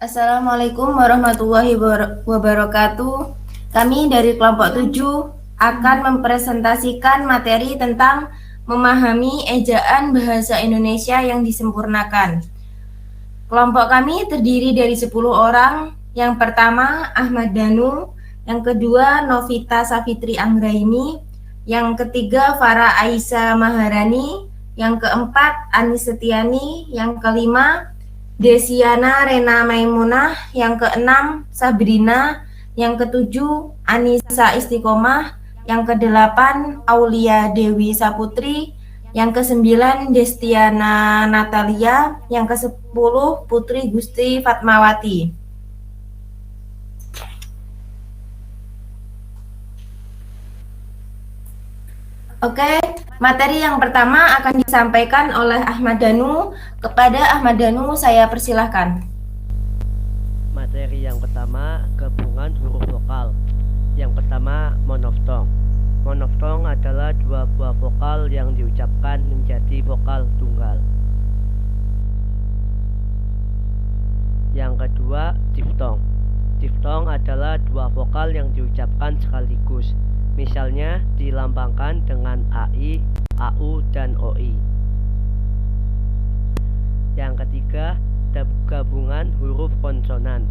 Assalamualaikum warahmatullahi wabarakatuh. Kami dari kelompok 7 akan mempresentasikan materi tentang memahami ejaan bahasa Indonesia yang disempurnakan. Kelompok kami terdiri dari 10 orang. Yang pertama Ahmad Danu, yang kedua Novita Safitri Anggraini, yang ketiga Farah Aisyah Maharani, yang keempat Anis Setiani, yang kelima Desiana Rena Maimunah, yang keenam Sabrina, yang ketujuh Anissa Istiqomah, yang kedelapan Aulia Dewi Saputri, yang kesembilan Destiana Natalia, yang kesepuluh Putri Gusti Fatmawati. Oke, materi yang pertama akan disampaikan oleh Ahmad Danu. Kepada Ahmad Danu, saya persilahkan. Materi yang pertama, gabungan huruf vokal. Yang pertama, monoftong. Monoftong adalah dua buah vokal yang diucapkan menjadi vokal tunggal. Yang kedua, diftong. Diftong adalah dua vokal yang diucapkan sekaligus. Misalnya dilambangkan dengan AI, AU, dan OI. Yang ketiga, gabungan huruf konsonan.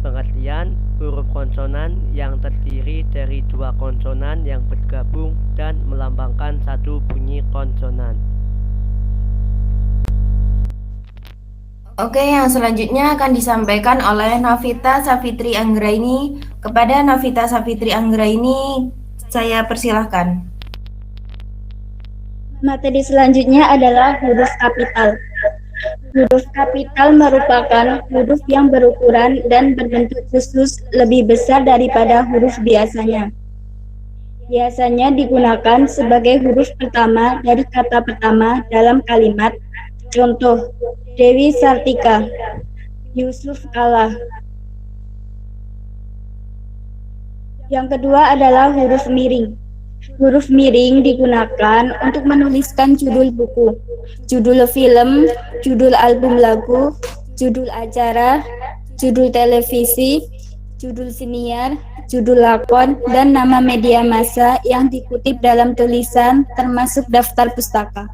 Pengertian, huruf konsonan yang terdiri dari dua konsonan yang bergabung dan melambangkan satu bunyi konsonan. Oke, yang selanjutnya akan disampaikan oleh Novita Safitri Anggraini. Kepada Novita Safitri Anggraini, saya persilahkan. Materi selanjutnya adalah huruf kapital. Huruf kapital merupakan huruf yang berukuran dan berbentuk khusus lebih besar daripada huruf biasanya. Biasanya digunakan sebagai huruf pertama dari kata pertama dalam kalimat. Contoh, Dewi Sartika, Yusuf Kala. Yang kedua adalah huruf miring. Huruf miring digunakan untuk menuliskan judul buku, judul film, judul album lagu, judul acara, judul televisi, judul siniar, judul lakon, dan nama media massa yang dikutip dalam tulisan termasuk daftar pustaka.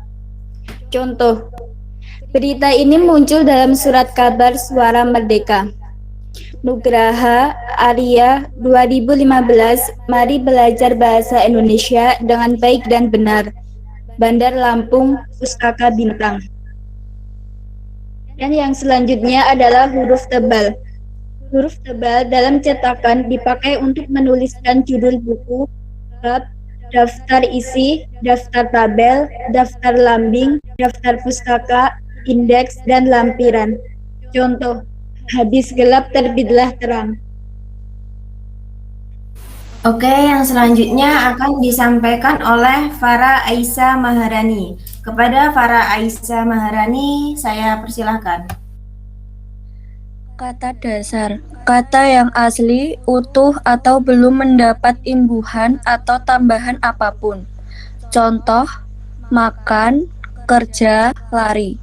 Contoh, berita ini muncul dalam surat kabar Suara Merdeka. Nugraha Arya 2015, mari belajar bahasa Indonesia dengan baik dan benar. Bandar Lampung, Pustaka Bintang. Dan yang selanjutnya adalah huruf tebal. Huruf tebal dalam cetakan dipakai untuk menuliskan judul buku, bab, daftar isi, daftar tabel, daftar lambing, daftar pustaka, indeks, dan lampiran. Contoh, habis gelap terbitlah terang. Oke, yang selanjutnya akan disampaikan oleh Farah Aisyah Maharani. Kepada Farah Aisyah Maharani, saya persilahkan. Kata dasar, kata yang asli, utuh atau belum mendapat imbuhan atau tambahan apapun. Contoh, makan, kerja, lari.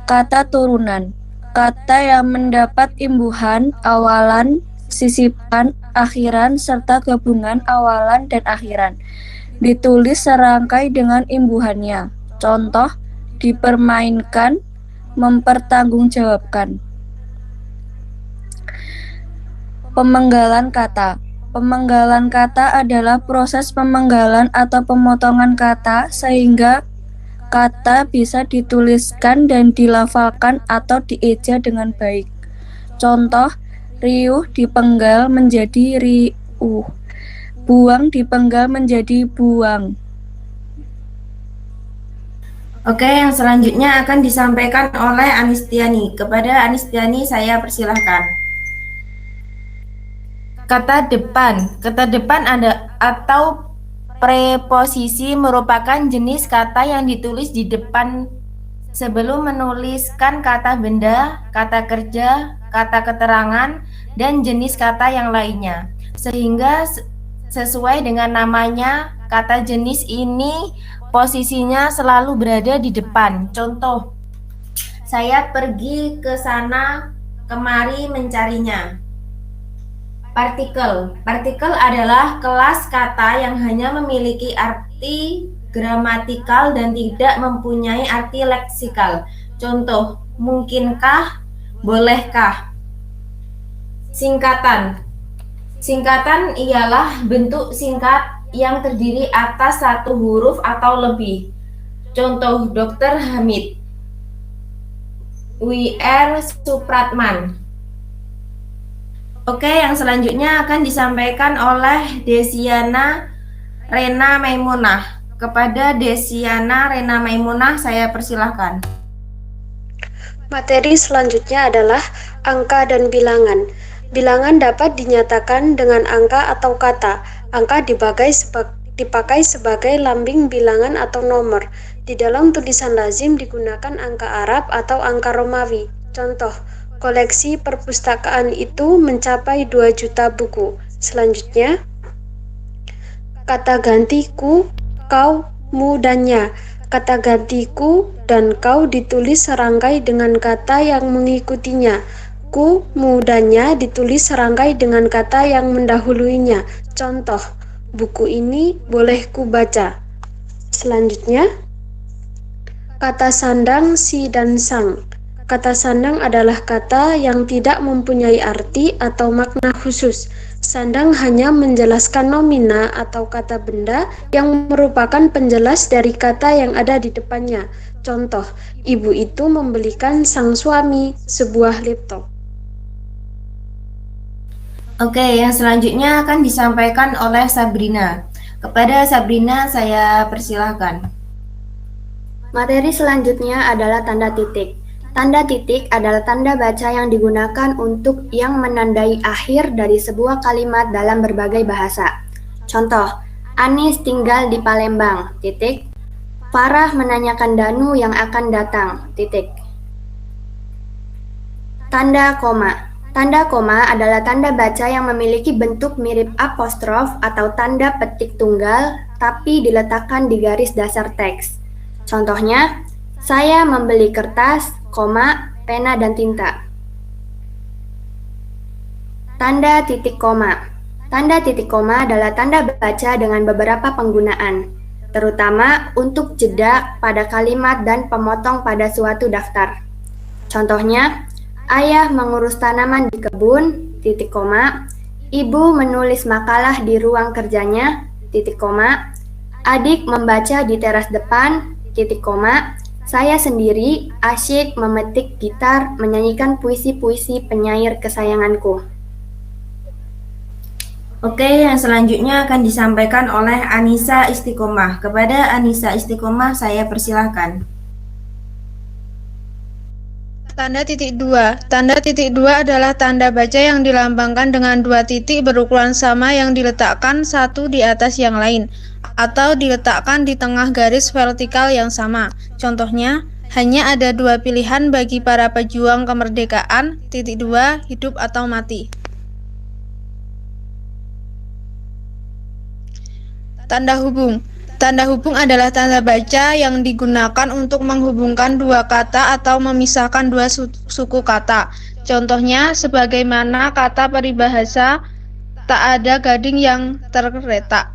Kata turunan, kata yang mendapat imbuhan, awalan, sisipan, akhiran, serta gabungan awalan dan akhiran. Ditulis serangkai dengan imbuhannya. Contoh, dipermainkan, mempertanggungjawabkan. Pemenggalan kata. Pemenggalan kata adalah proses pemenggalan atau pemotongan kata sehingga kata bisa dituliskan dan dilafalkan atau dieja dengan baik. Contoh, riuh dipenggal menjadi riuh. Buang dipenggal menjadi buang. Oke, yang selanjutnya akan disampaikan oleh Anistiani. Kepada Anistiani, saya persilahkan. Kata depan. Kata depan ada atau preposisi merupakan jenis kata yang ditulis di depan sebelum menuliskan kata benda, kata kerja, kata keterangan, dan jenis kata yang lainnya. Sehingga sesuai dengan namanya, kata jenis ini posisinya selalu berada di depan. Contoh, Saya pergi ke sana kemari mencarinya. Partikel. Partikel adalah kelas kata yang hanya memiliki arti gramatikal dan tidak mempunyai arti leksikal. Contoh, mungkinkah, bolehkah. Singkatan. Singkatan ialah bentuk singkat yang terdiri atas satu huruf atau lebih. Contoh, Dr. Hamid, W.R. Supratman. Oke, yang selanjutnya akan disampaikan oleh Desiana Rena Maimunah. Kepada Desiana Rena Maimunah, saya persilahkan. Materi selanjutnya adalah angka dan bilangan. Bilangan dapat dinyatakan dengan angka atau kata. Angka dipakai sebagai lambing bilangan atau nomor. Di dalam tulisan lazim digunakan angka Arab atau angka Romawi. Contoh, koleksi perpustakaan itu mencapai 2 juta buku. Selanjutnya, kata ganti ku, kau, mu, dan nya. Kata ganti ku dan kau ditulis serangkai dengan kata yang mengikutinya. Ku, mu, dan nya ditulis serangkai dengan kata yang mendahuluinya. Contoh, buku ini boleh ku baca. Selanjutnya, kata sandang, si, dan sang. Kata sandang adalah kata yang tidak mempunyai arti atau makna khusus. Sandang hanya menjelaskan nomina atau kata benda yang merupakan penjelas dari kata yang ada di depannya. Contoh, ibu itu membelikan sang suami sebuah laptop. Oke, yang selanjutnya akan disampaikan oleh Sabrina. Kepada Sabrina, saya persilahkan. Materi selanjutnya adalah tanda titik. Tanda titik adalah tanda baca yang digunakan untuk yang menandai akhir dari sebuah kalimat dalam berbagai bahasa. Contoh, Anis tinggal di Palembang, titik. Farah menanyakan Danu yang akan datang, titik. Tanda koma. Tanda koma adalah tanda baca yang memiliki bentuk mirip apostrof atau tanda petik tunggal, tapi diletakkan di garis dasar teks. Contohnya, saya membeli kertas, pena dan tinta. Tanda titik koma. Tanda titik koma adalah tanda baca dengan beberapa penggunaan, terutama untuk jeda pada kalimat dan pemotong pada suatu daftar. Contohnya, ayah mengurus tanaman di kebun, titik koma. Ibu menulis makalah di ruang kerjanya, titik koma. Adik membaca di teras depan, titik koma. Saya sendiri asyik memetik gitar, menyanyikan puisi-puisi penyair kesayanganku. Oke, yang selanjutnya akan disampaikan oleh Anissa Istiqomah. Kepada Anissa Istiqomah, saya persilahkan. Tanda titik dua. Tanda titik dua adalah tanda baca yang dilambangkan dengan 2 titik berukuran sama yang diletakkan satu di atas yang lain, atau diletakkan di tengah garis vertikal yang sama. Contohnya, hanya ada 2 pilihan bagi para pejuang kemerdekaan, titik 2, hidup atau mati. Tanda hubung. Tanda hubung adalah tanda baca yang digunakan untuk menghubungkan 2 kata atau memisahkan 2 suku kata. Contohnya, sebagaimana kata peribahasa, tak ada gading yang terletak.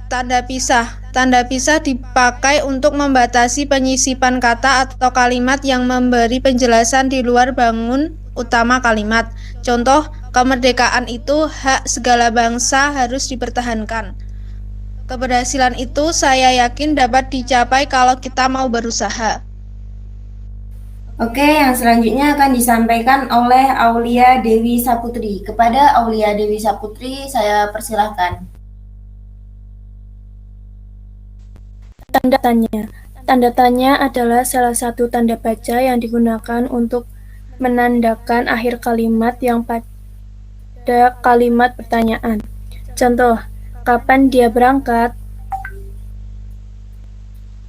Tanda pisah. Tanda pisah dipakai untuk membatasi penyisipan kata atau kalimat yang memberi penjelasan di luar bangun utama kalimat. Contoh, kemerdekaan itu hak segala bangsa harus dipertahankan. Keberhasilan itu saya yakin dapat dicapai kalau kita mau berusaha. Oke, yang selanjutnya akan disampaikan oleh Aulia Dewi Saputri. Kepada Aulia Dewi Saputri, saya persilahkan. Tanda tanya. Tanda tanya adalah salah satu tanda baca yang digunakan untuk menandakan akhir kalimat yang pada kalimat pertanyaan. Contoh, kapan dia berangkat?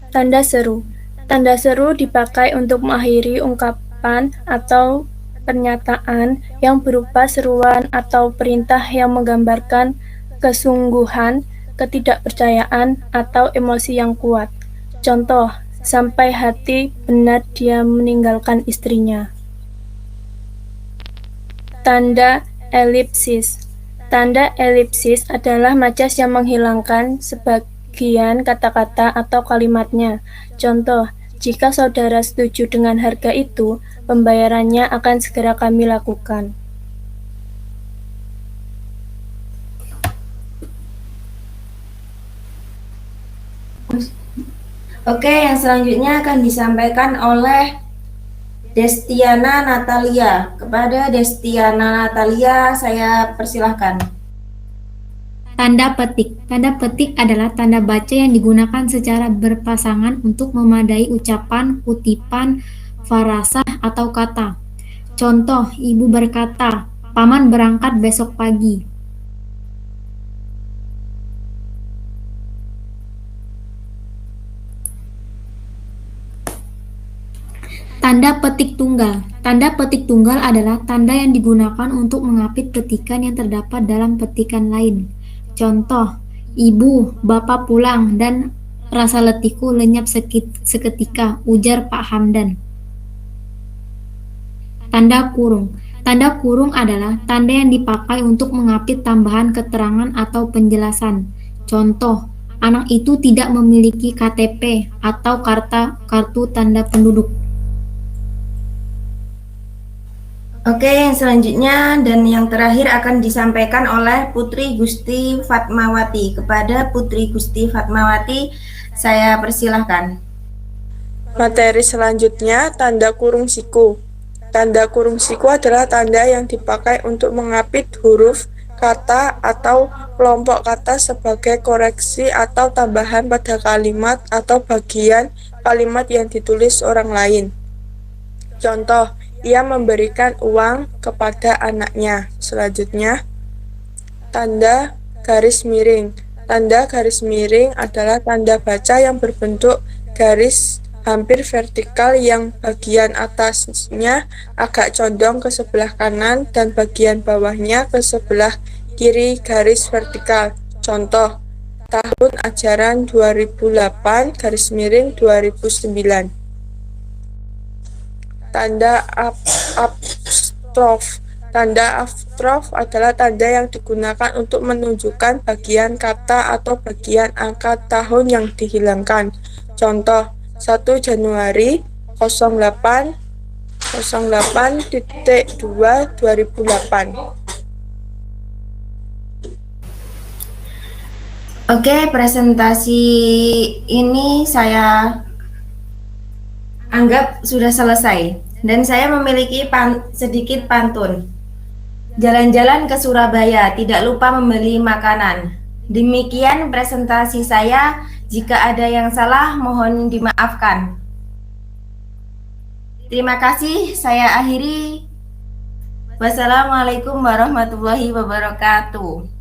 Tanda seru. Tanda seru dipakai untuk mengakhiri ungkapan atau pernyataan yang berupa seruan atau perintah yang menggambarkan kesungguhan, ketidakpercayaan, atau emosi yang kuat. Contoh, sampai hati benar dia meninggalkan istrinya. Tanda elipsis. Tanda elipsis adalah majas yang menghilangkan sebagian kata-kata atau kalimatnya. Contoh, jika saudara setuju dengan harga itu, pembayarannya akan segera kami lakukan. Oke, yang selanjutnya akan disampaikan oleh Destiana Natalia. Kepada Destiana Natalia, saya persilahkan. Tanda petik. Tanda petik adalah tanda baca yang digunakan secara berpasangan untuk memadai ucapan, kutipan, farasah, atau kata. Contoh, ibu berkata, "Paman berangkat besok pagi." Tanda petik tunggal. Tanda petik tunggal adalah tanda yang digunakan untuk mengapit petikan yang terdapat dalam petikan lain. Contoh, ibu, bapak pulang, dan rasa letihku lenyap seketika, ujar Pak Hamdan. Tanda kurung. Tanda kurung adalah tanda yang dipakai untuk mengapit tambahan keterangan atau penjelasan. Contoh, anak itu tidak memiliki KTP atau kartu tanda penduduk. Oke, yang selanjutnya dan yang terakhir akan disampaikan oleh Putri Gusti Fatmawati. Kepada Putri Gusti Fatmawati, saya persilahkan. Materi selanjutnya, tanda kurung siku. Tanda kurung siku adalah tanda yang dipakai untuk mengapit huruf, kata, atau kelompok kata sebagai koreksi atau tambahan pada kalimat atau bagian kalimat yang ditulis orang lain. Contoh, ia memberikan uang kepada anaknya. Selanjutnya, tanda garis miring. Tanda garis miring adalah tanda baca yang berbentuk garis hampir vertikal yang bagian atasnya agak condong ke sebelah kanan dan bagian bawahnya ke sebelah kiri garis vertikal. Contoh, tahun ajaran 2008 garis miring 2009. Tanda apostrof. Tanda apostrof adalah tanda yang digunakan untuk menunjukkan bagian kata atau bagian angka tahun yang dihilangkan. Contoh, 1 Januari 08 08.2 2008. Oke, presentasi ini saya anggap sudah selesai dan saya memiliki sedikit pantun. Jalan-jalan ke Surabaya, tidak lupa membeli makanan. Demikian presentasi saya. Jika ada yang salah, mohon dimaafkan. Terima kasih, saya akhiri. Wassalamualaikum warahmatullahi wabarakatuh.